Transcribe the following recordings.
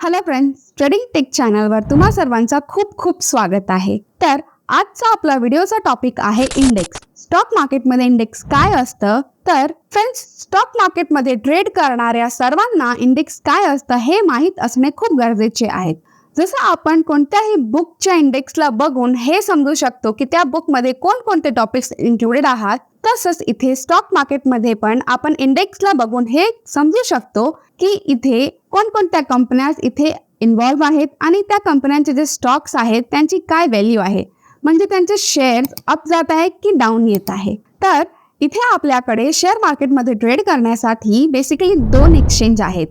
Hello friends, trading take चॅनलवर तुम्हा सर्वांचा खूप खूप स्वागत आहे। तर आजचा आपला व्हिडिओचा टॉपिक आहे इंडेक्स। स्टॉक मार्केटमध्ये इंडेक्स काय असतं? तर फ्रेंड्स, स्टॉक मार्केटमध्ये ट्रेड करणाऱ्या सर्वांना इंडेक्स काय असतं हे माहीत असणे खूप गरजेचे आहे। जसं आपण कोणत्याही बुकच्या इंडेक्सला बघून हे समजू शकतो की त्या बुकमध्ये कोणकोणते टॉपिक्स इन्क्लुडेड आहेत, तसंच इथे स्टॉक मार्केटमध्ये पण आपण इंडेक्सला बघून हे समजू शकतो की इथे कोणकोणत्या कंपन्या इथे इन्व्हॉल्व आहेत आणि त्या कंपन्यांचे जे स्टॉक्स आहेत त्यांची काय व्हॅल्यू आहे, म्हणजे त्यांचे शेअर्स अप जात आहे की डाऊन येत आहे। तर इथे आपल्याकडे शेअर मार्केटमध्ये ट्रेड करण्यासाठी बेसिकली दोन एक्सचेंज आहेत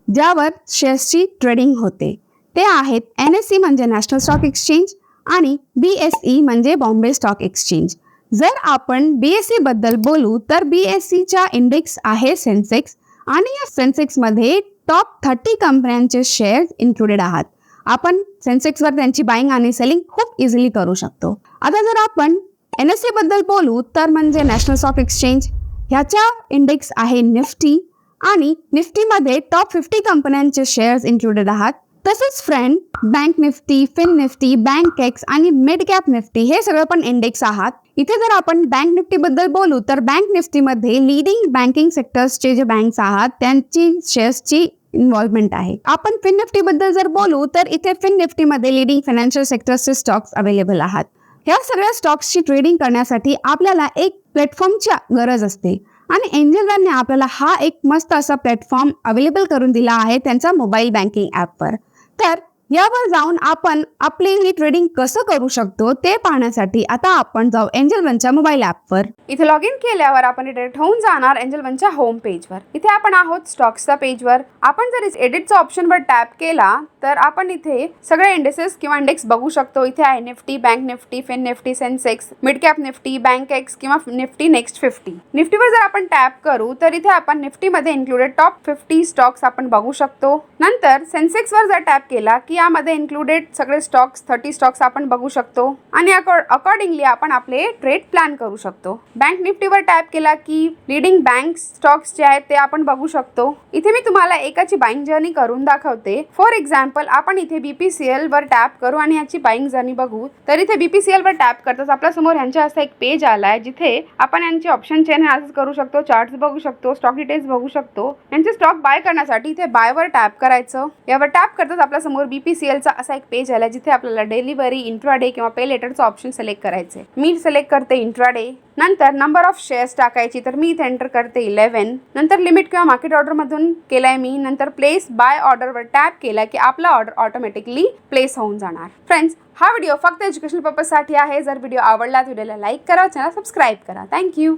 ज्यावर शेअर्सची ट्रेडिंग होते। ते आहेत NSE म्हणजे नॅशनल स्टॉक एक्सचेंज आणि BSE म्हणजे बॉम्बे स्टॉक एक्सचेंज। जर आपण BSE बद्दल बोलू तर BSE चा इंडेक्स आहे सेन्सेक्स आणि या सेन्सेक्स मध्ये टॉप 30 कंपन्यांचे शेअर्स इन्क्लुडेड आहेत। आपण सेन्सेक्सवर त्यांची बाइंग आणि सेलिंग खूप इझिली करू शकतो। आता जर आपण NSE बद्दल बोलू तर म्हणजे नॅशनल स्टॉक एक्सचेंज, ह्याचा इंडेक्स आहे निफ्टी आणि निफ्टी मध्ये टॉप 50 कंपन्यांचे शेअर्स इन्क्लुडेड आहेत। तसेच friend, bank Nifty, fin Nifty, bankex आणि मिड कॅप निफ्टी हे सगळे पण इंडेक्स आहात। इथे जर आपण बँक निफ्टी बद्दल बोलू तर बँक निफ्टी मध्ये लीडिंग बँकिंग सेक्टर्सचे जे बँक्स आहात त्यांची शेअर्सची इन्व्हॉल्वमेंट आहे। आपण फिन निफ्टी बद्दल जर बोलू तर इथे फिन निफ्टी मध्ये लीडिंग फायनान्शियल सेक्टर्सचे स्टॉक्स अवेलेबल आहात। या सगळ्या स्टॉक्सची ट्रेडिंग करण्यासाठी आपल्याला एक प्लॅटफॉर्मची गरज असते आणि एंजल वनने आपल्याला हा एक मस्त असा प्लॅटफॉर्म अवेलेबल करून दिला आहे त्यांचा मोबाईल बँकिंग ॲपवर। तर यावर जाऊन आपण आपली ही ट्रेडिंग कसं करू शकतो ते पाहण्यासाठी आता आपण जाऊ एंजल वनच्या मोबाईल ॲपवर। इथे लॉग इन केल्यावर आपण डायरेक्ट होऊन जाणार एंजल वनच्या होम पेजवर। इथे आपण आहोत स्टॉक्सच्या पेजवर। आपण जर एडिटच्या ऑप्शनवर टॅप केला तर आपण इथे सगळे इंडेक्सेस किंवा इंडेक्स बघू शकतो। इथे आहे Nifty, bank Nifty, fin Nifty, Sensex, mid cap Nifty, bankex किंवा निफ्टी नेक्स्ट 50। निफ्टीवर जर आपण टॅप करू तर इथे आपण निफ्टीमध्ये इन्क्लुडेड टॉप 50 स्टॉक्स आपण बघू शकतो। नंतर सेन्सेक्सवर जर टॅप केला की यामध्ये इन्क्लुडेड सगळे स्टॉक्स 30 स्टॉक्स आपण बघू शकतो आणि अकॉर्डिंगली आपण आपले ट्रेड प्लॅन करू शकतो। बँक निफ्टीवर टॅप केला की लीडिंग बँक स्टॉक्स जे आहेत ते आपण बघू शकतो। इथे मी तुम्हाला एकाची बाइंग जर्नी करून दाखवते। फॉर एक्झाम्पल, आपण इथे BPCL वर टॅप करू आणि याची बाइंग जर्नी बघू। तर इथे BPCL वर टॅप करताच आपल्या समोर यांच्या असा एक पेज आलाय जिथे आपण यांचे ऑप्शन चेन ॲनालिसिस करू शकतो, चार्ट्स बघू शकतो, स्टॉक डिटेल्स बघू शकतो। यांचे स्टॉक बाय करण्यासाठी इथे बाय वर टॅप करायचं। यावर टॅप करताच आपल्या समोर BPCL चा असा एक पेज आला जिथे आपल्याला डेलिव्हरी, इंट्राडे किंवा पे लेटरचं ऑप्शन सिलेक्ट करायचे। मी सिलेक्ट करते इंट्राडे। नंतर नंबर ऑफ शेअर्स टाकायची, तर मी इथे एंटर करते 11। नंतर लिमिट किंवा मार्केट ऑर्डर मधून केलाय मी। नंतर प्लेस बाय ऑर्डरवर टॅप केला की आपला ऑर्डर ऑटोमॅटिकली प्लेस होऊन जाणार। फ्रेंड्स, हा व्हिडिओ फक्त एज्युकेशनल पर्पजसाठी आहे। जर व्हिडिओ आवडला तर व्हिडिओला लाईक करा, चॅनल सबस्क्राईब करा। थँक्यू।